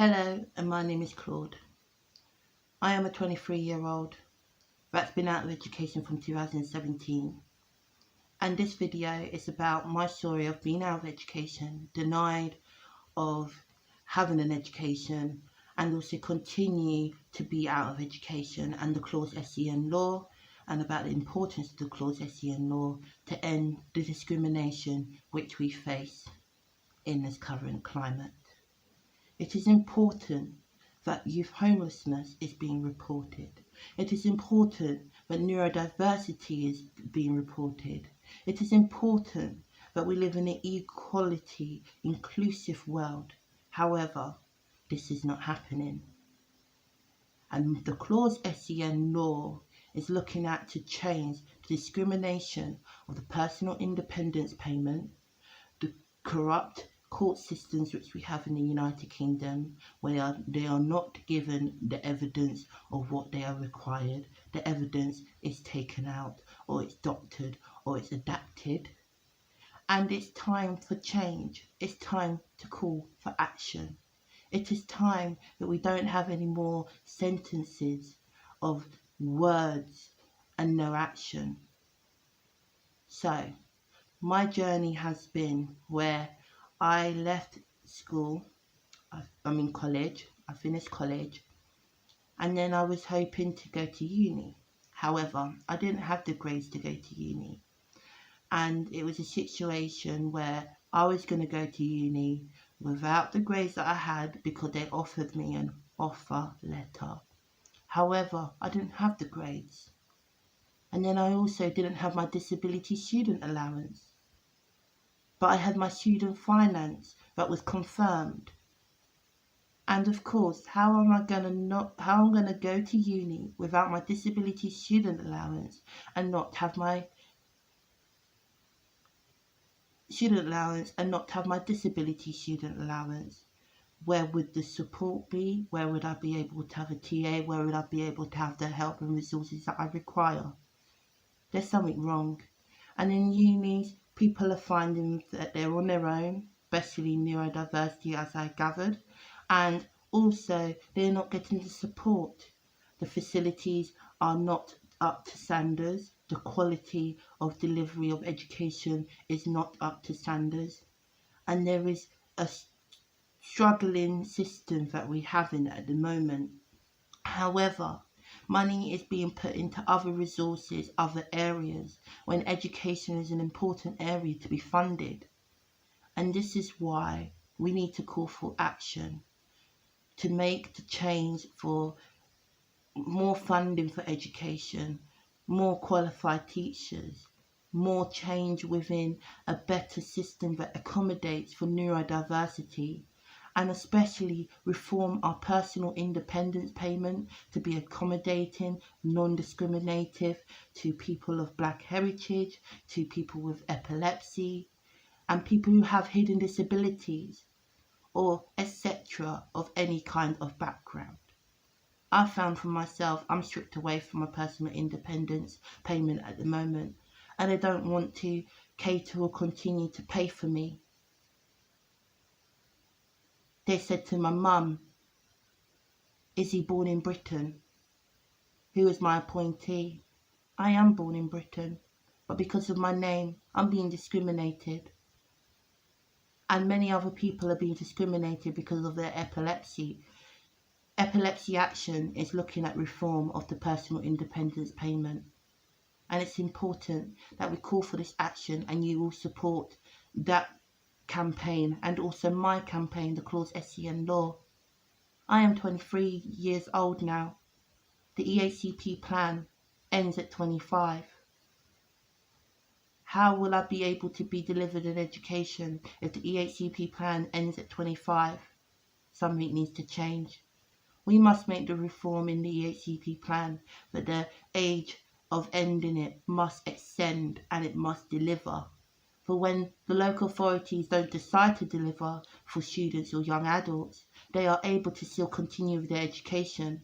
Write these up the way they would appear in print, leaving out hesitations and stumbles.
Hello, and my name is Claude. I am a 23-year-old that's been out of education from 2017. And this video is about my story of being out of education, denied of having an education, and also continue to be out of education, and the Clause SEN law, and about the importance of the Clause SEN law to end the discrimination which we face in this current climate. It is important that youth homelessness is being reported. It is important that neurodiversity is being reported. It is important that we live in an equality, inclusive world. However, this is not happening. And the Clause SEN law is looking at to change the discrimination of the personal independence payment, the corrupt court systems which we have in the United Kingdom, where they are not given the evidence of what they are required. The evidence is taken out, or it's doctored, or it's adapted. And it's time for change. It's time to call for action. It is time that we don't have any more sentences of words and no action. So, my journey has been where I left school, I'm in college, I finished college, and then I was hoping to go to uni. However, I didn't have the grades to go to uni. And it was a situation where I was going to go to uni without the grades that I had because they offered me an offer letter. However, I didn't have the grades. And then I also didn't have my disability student allowance. But I had my student finance that was confirmed. And of course, how am I going to go to uni without my disability student allowance and not have my student allowance and not have my disability student allowance? Where would the support be? Where would I be able to have a TA? Where would I be able to have the help and resources that I require? There's something wrong. And in unis, people are finding that they're on their own, especially neurodiversity, as I gathered, and also they're not getting the support. The facilities are not up to standards. The quality of delivery of education is not up to standards. And there is a struggling system that we have in at the moment. However, money is being put into other resources, other areas, when education is an important area to be funded. And this is why we need to call for action to make the change for more funding for education, more qualified teachers, more change within a better system that accommodates for neurodiversity, and especially reform our personal independence payment to be accommodating, non-discriminative to people of Black heritage, to people with epilepsy, and people who have hidden disabilities, or etc. of any kind of background. I found for myself, I'm stripped away from my personal independence payment at the moment, and I don't want to cater or continue to pay for me. They said to my mum, "Is he born in Britain?" Who is my appointee? I am born in Britain, but because of my name, I'm being discriminated. And many other people are being discriminated because of their epilepsy. Epilepsy Action is looking at reform of the personal independence payment. And it's important that we call for this action, and you will support that campaign and also my campaign, the Clause SEN law. I am 23 years old now. The EACP plan ends at 25. How will I be able to be delivered an education if the EACP plan ends at 25? Something needs to change. We must make the reform in the EACP plan, but the age of ending it must extend and it must deliver. For when the local authorities don't decide to deliver for students or young adults, they are able to still continue with their education.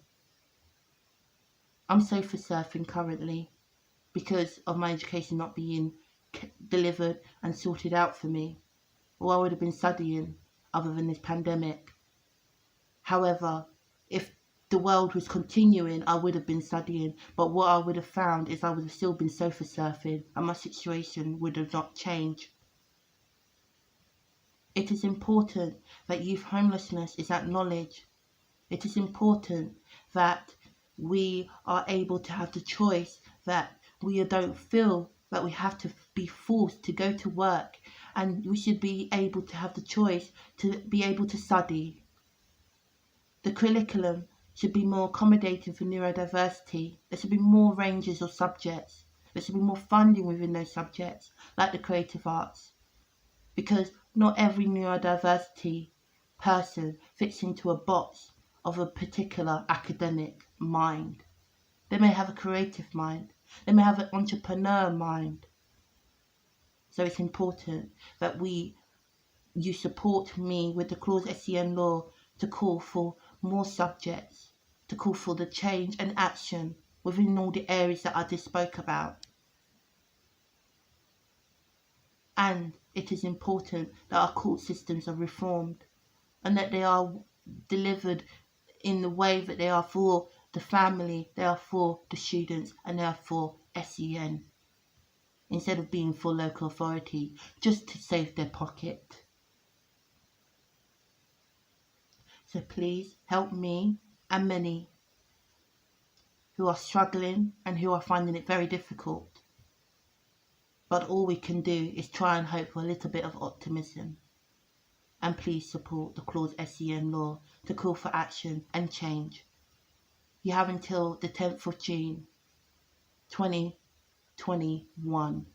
I'm sofa surfing currently because of my education not being delivered and sorted out for me, or I would have been studying other than this pandemic. However, if the world was continuing, I would have been studying, but what I would have found is I would have still been sofa surfing and my situation would have not changed. It is important that youth homelessness is acknowledged. It is important that we are able to have the choice, that we don't feel that we have to be forced to go to work, and we should be able to have the choice to be able to study. The curriculum should be more accommodating for neurodiversity. There should be more ranges of subjects. There should be more funding within those subjects, like the creative arts. Because not every neurodiversity person fits into a box of a particular academic mind. They may have a creative mind. They may have an entrepreneur mind. So it's important that you support me with the Clause SEN law to call for more subjects, to call for the change and action within all the areas that I just spoke about. And it is important that our court systems are reformed and that they are delivered in the way that they are for the family, they are for the students, and they are for SEN, instead of being for local authority, just to save their pocket. So please help me and many who are struggling and who are finding it very difficult. But all we can do is try and hope for a little bit of optimism. And please support the Clause SEN law to call for action and change. You have until the 10th of June 2021